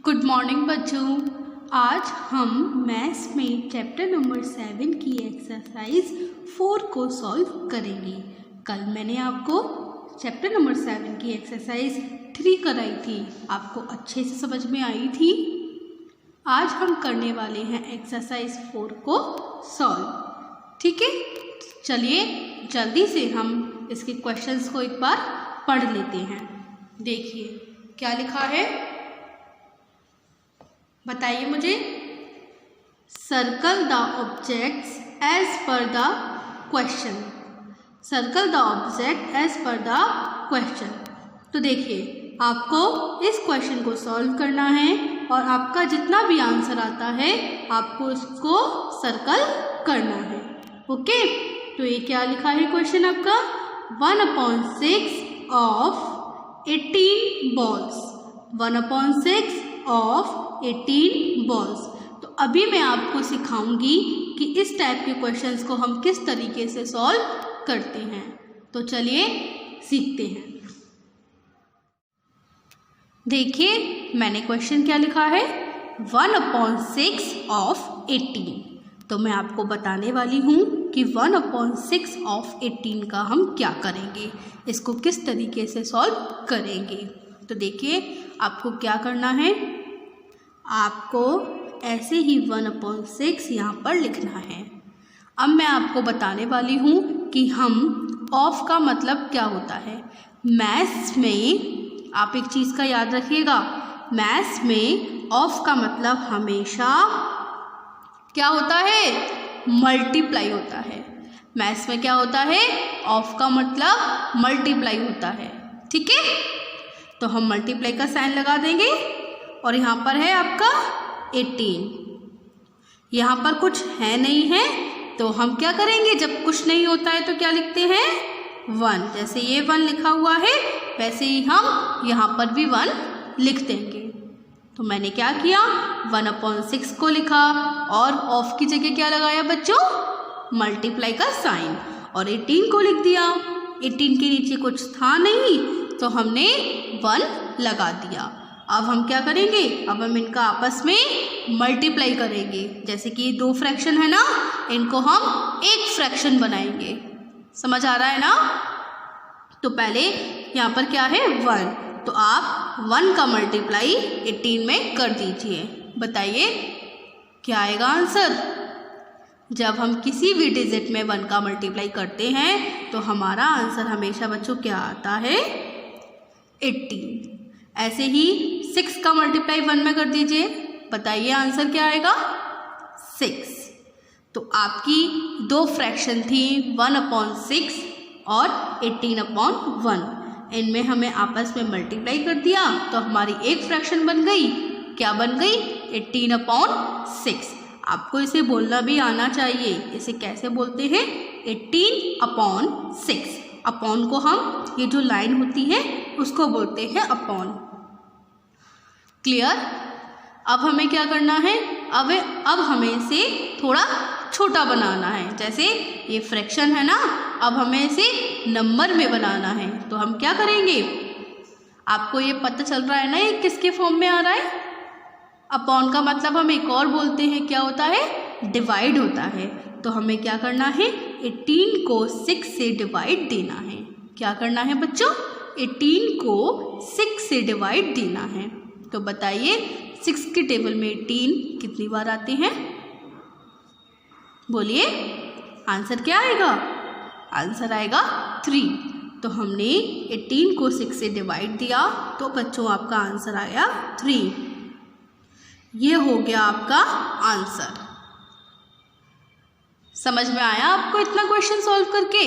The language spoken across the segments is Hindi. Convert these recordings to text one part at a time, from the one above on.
गुड मॉर्निंग बच्चों। आज हम मैथ्स में चैप्टर नंबर 7 की एक्सरसाइज 4 को सॉल्व करेंगे। कल मैंने आपको चैप्टर नंबर 7 की एक्सरसाइज 3 कराई थी, आपको अच्छे से समझ में आई थी। आज हम करने वाले हैं एक्सरसाइज 4 को सॉल्व, ठीक है। चलिए जल्दी से हम इसके क्वेश्चंस को एक बार पढ़ लेते हैं। देखिए क्या लिखा है, बताइए मुझे। Circle the objects as per the question. Circle the object as per the question. तो देखिए आपको इस क्वेश्चन को सॉल्व करना है और आपका जितना भी आंसर आता है आपको उसको सर्कल करना है, ओके। तो ये क्या लिखा है क्वेश्चन आपका, 1/6 ऑफ 18 बॉल्स। 1/6 of 18 balls. तो अभी मैं आपको सिखाऊंगी कि इस टाइप के क्वेश्चंस को हम किस तरीके से सॉल्व करते हैं। तो चलिए सीखते हैं। देखिए मैंने क्वेश्चन क्या लिखा है, 1/6 ऑफ 18। तो मैं आपको बताने वाली हूँ कि 1/6 ऑफ 18 का हम क्या करेंगे, इसको किस तरीके से सॉल्व करेंगे। तो देखिए आपको क्या करना है, आपको ऐसे ही 1/6 यहाँ पर लिखना है। अब मैं आपको बताने वाली हूँ कि हम ऑफ का मतलब क्या होता है। मैथ्स में आप एक चीज़ का याद रखिएगा, मैथ्स में ऑफ का मतलब हमेशा क्या होता है, मल्टीप्लाई होता है। मैथ्स में क्या होता है, ऑफ का मतलब मल्टीप्लाई होता है, ठीक है। तो हम मल्टीप्लाई का साइन लगा देंगे और यहाँ पर है आपका 18। यहाँ पर कुछ है नहीं है तो हम क्या करेंगे, जब कुछ नहीं होता है तो क्या लिखते हैं, 1। जैसे ये 1 लिखा हुआ है वैसे ही हम यहाँ पर भी 1 लिख देंगे। तो मैंने क्या किया, 1/6 को लिखा और ऑफ की जगह क्या लगाया बच्चों, मल्टीप्लाई का साइन, और 18 को लिख दिया। 18 के नीचे कुछ था नहीं तो हमने 1 लगा दिया। अब हम क्या करेंगे, अब हम इनका आपस में मल्टीप्लाई करेंगे। जैसे कि 2 फ्रैक्शन है ना, इनको हम एक फ्रैक्शन बनाएंगे। समझ आ रहा है ना। तो पहले यहाँ पर क्या है, 1। तो आप 1 का मल्टीप्लाई 18 में कर दीजिए। बताइए क्या आएगा आंसर। जब हम किसी भी डिजिट में 1 का मल्टीप्लाई करते हैं तो हमारा आंसर हमेशा बच्चों क्या आता है, 18। ऐसे ही 6 का मल्टीप्लाई 1 में कर दीजिए, बताइए आंसर क्या आएगा, 6। तो आपकी 2 फ्रैक्शन थी, 1/6 और 18/1। इनमें हमें आपस में मल्टीप्लाई कर दिया तो हमारी एक फ्रैक्शन बन गई, क्या बन गई, 18/6। आपको इसे बोलना भी आना चाहिए। इसे कैसे बोलते हैं, 18/6। अपॉन को हम, ये जो लाइन होती है उसको बोलते हैं अपॉन। क्लियर। अब हमें क्या करना है, अब हमें इसे थोड़ा छोटा बनाना है। जैसे ये फ्रैक्शन है ना, अब हमें इसे नंबर में बनाना है। तो हम क्या करेंगे, आपको ये पता चल रहा है ना ये किसके फॉर्म में आ रहा है। अपॉन का मतलब हम एक और बोलते हैं, क्या होता है, डिवाइड होता है। तो हमें क्या करना है, 18 को 6 से डिवाइड देना है। क्या करना है बच्चों, 18 को 6 से डिवाइड देना है। तो बताइए 6 के टेबल में 18 कितनी बार आते हैं, बोलिए आंसर क्या आएगा, आंसर आएगा 3। तो हमने 18 को 6 से डिवाइड दिया तो बच्चों आपका आंसर आया 3। ये हो गया आपका आंसर। समझ में आया आपको इतना क्वेश्चन सॉल्व करके,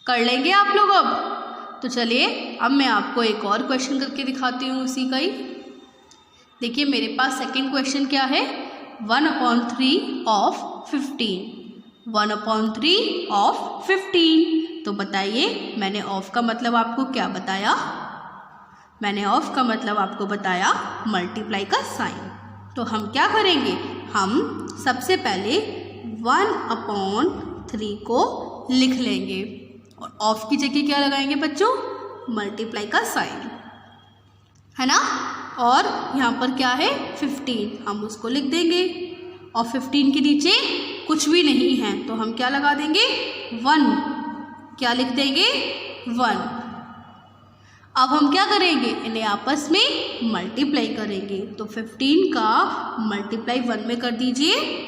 कर लेंगे आप लोग अब। तो चलिए अब मैं आपको एक और क्वेश्चन करके दिखाती हूँ उसी का ही। देखिए मेरे पास सेकंड क्वेश्चन क्या है, 1/3 ऑफ 15। 1/3 ऑफ 15। तो बताइए मैंने ऑफ का मतलब आपको क्या बताया, मैंने ऑफ का मतलब आपको बताया मल्टीप्लाई का साइन। तो हम क्या करेंगे, हम सबसे पहले 1/3 को लिख लेंगे और ऑफ की जगह क्या लगाएंगे बच्चों, मल्टीप्लाई का साइन, है ना। और यहाँ पर क्या है 15, हम उसको लिख देंगे। और 15 के नीचे कुछ भी नहीं है तो हम क्या लगा देंगे 1, क्या लिख देंगे 1। अब हम क्या करेंगे, इन्हें आपस में मल्टीप्लाई करेंगे। तो 15 का मल्टीप्लाई 1 में कर दीजिए।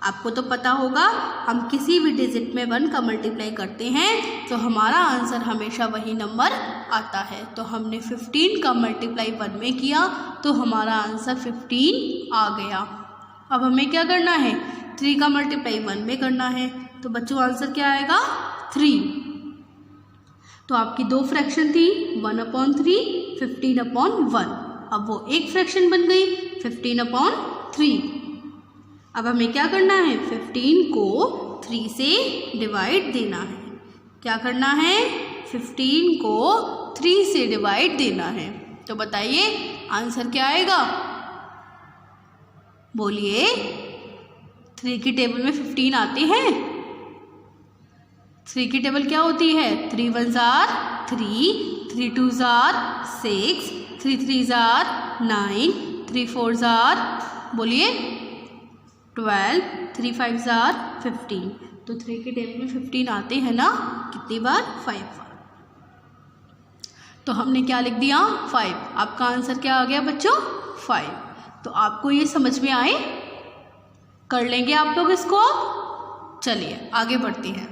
आपको तो पता होगा हम किसी भी डिजिट में 1 का मल्टीप्लाई करते हैं तो हमारा आंसर हमेशा वही नंबर आता है। तो हमने 15 का मल्टीप्लाई 1 में किया तो हमारा आंसर 15 आ गया। अब हमें क्या करना है, 3 का मल्टीप्लाई 1 में करना है। तो बच्चों आंसर क्या आएगा 3। तो आपकी 2 फ्रैक्शन थी 1/3, 15/1। अब वो एक फ्रैक्शन बन गई 15/3। अब हमें क्या करना है, 15 को 3 से डिवाइड देना है। क्या करना है, 15 को 3 से डिवाइड देना है। तो बताइए आंसर क्या आएगा, बोलिए। 3 की टेबल में 15 आते हैं। 3 की टेबल क्या होती है, 3 1s are 3, 3 2s are 6, 3 3s are 9, 3 4s are बोलिए 12, 3 5s are 15। तो 3 की टेबल में 15 आते हैं ना, कितनी बार, 5 बार। तो हमने क्या लिख दिया 5। आपका आंसर क्या आ गया बच्चों 5। तो आपको ये समझ में आए, कर लेंगे आप लोग इसको। चलिए आगे बढ़ते हैं।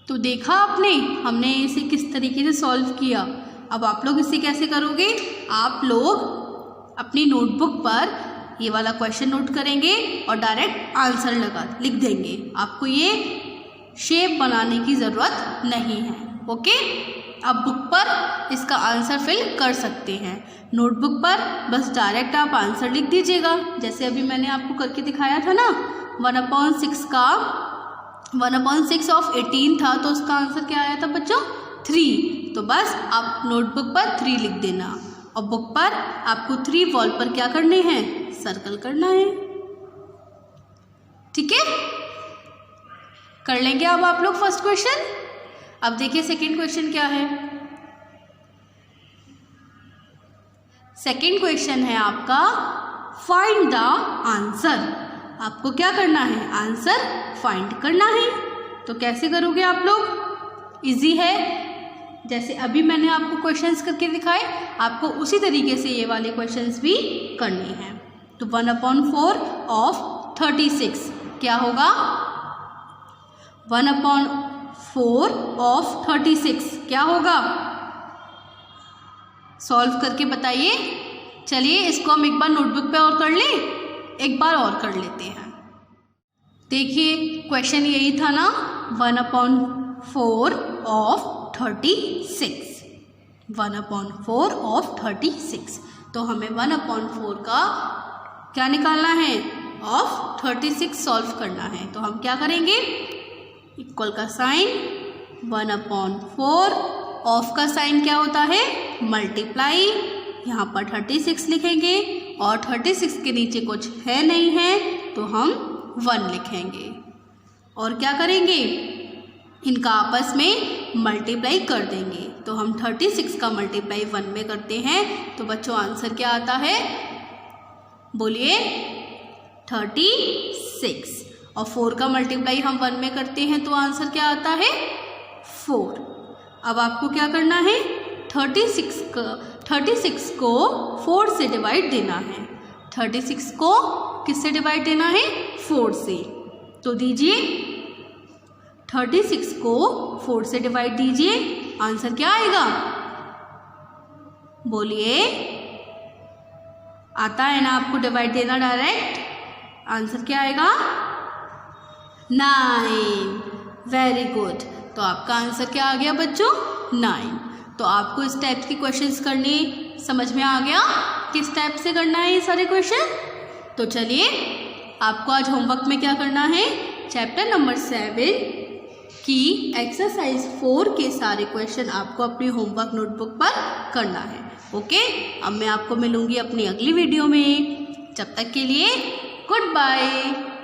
तो देखा आपने हमने इसे किस तरीके से सॉल्व किया। अब आप लोग इसे कैसे करोगे, आप लोग अपनी नोटबुक पर ये वाला क्वेश्चन नोट करेंगे और डायरेक्ट आंसर लिख देंगे। आपको ये शेप बनाने की ज़रूरत नहीं है। ओके, अब बुक पर इसका आंसर फिल कर सकते हैं। नोटबुक पर बस डायरेक्ट आप आंसर लिख दीजिएगा। जैसे अभी मैंने आपको करके दिखाया था ना, 1/6 का 1/6 ऑफ 18 था तो उसका आंसर क्या आया था बच्चों 3। तो बस आप नोटबुक पर 3 लिख देना और बुक पर आपको 3 वॉल पर क्या करने हैं, सर्कल करना है। ठीक है, कर लेंगे अब आप लोग फर्स्ट क्वेश्चन। अब देखिए सेकंड क्वेश्चन क्या है। सेकंड क्वेश्चन है आपका फाइंड द आंसर। आपको क्या करना है, आंसर फाइंड करना है। तो कैसे करोगे आप लोग, इजी है। जैसे अभी मैंने आपको क्वेश्चंस करके दिखाए, आपको उसी तरीके से ये वाले क्वेश्चंस भी करने हैं। तो 1/4 ऑफ 36 क्या होगा, 1/4 ऑफ 36 क्या होगा, सॉल्व करके बताइए। चलिए इसको हम एक बार नोटबुक पे और कर लें, एक बार और कर लेते हैं। देखिए क्वेश्चन यही था ना, 1/4 ऑफ 36, 1/4 ऑफ 36। तो हमें 1/4 का क्या निकालना है, ऑफ 36 सॉल्व करना है। तो हम क्या करेंगे, इक्वल का साइन, 1/4 ऑफ का साइन क्या होता है, मल्टीप्लाई। यहाँ पर 36 लिखेंगे और 36 के नीचे कुछ है नहीं है तो हम 1 लिखेंगे और क्या करेंगे, इनका आपस में मल्टीप्लाई कर देंगे। तो हम 36 का मल्टीप्लाई 1 में करते हैं तो बच्चों आंसर क्या आता है, बोलिए 36। और 4 का मल्टीप्लाई हम 1 में करते हैं तो आंसर क्या आता है 4। अब आपको क्या करना है, 36 को 4 से डिवाइड देना है। 36 को किससे डिवाइड देना है, 4 से। तो दीजिए 36 को 4 से डिवाइड दीजिए, आंसर क्या आएगा, बोलिए। आता है ना आपको डिवाइड देना डायरेक्ट, आंसर क्या आएगा 9। Very good. तो आपका आंसर क्या आ गया बच्चों 9। तो आपको इस टाइप के क्वेश्चंस करने समझ में आ गया, किस टाइप से करना है ये सारे क्वेश्चन। तो चलिए आपको आज होमवर्क में क्या करना है, चैप्टर नंबर 7 की एक्सरसाइज 4 के सारे क्वेश्चन आपको अपनी होमवर्क नोटबुक पर करना है। ओके, अब मैं आपको मिलूंगी अपनी अगली वीडियो में। जब तक के लिए गुड बाय।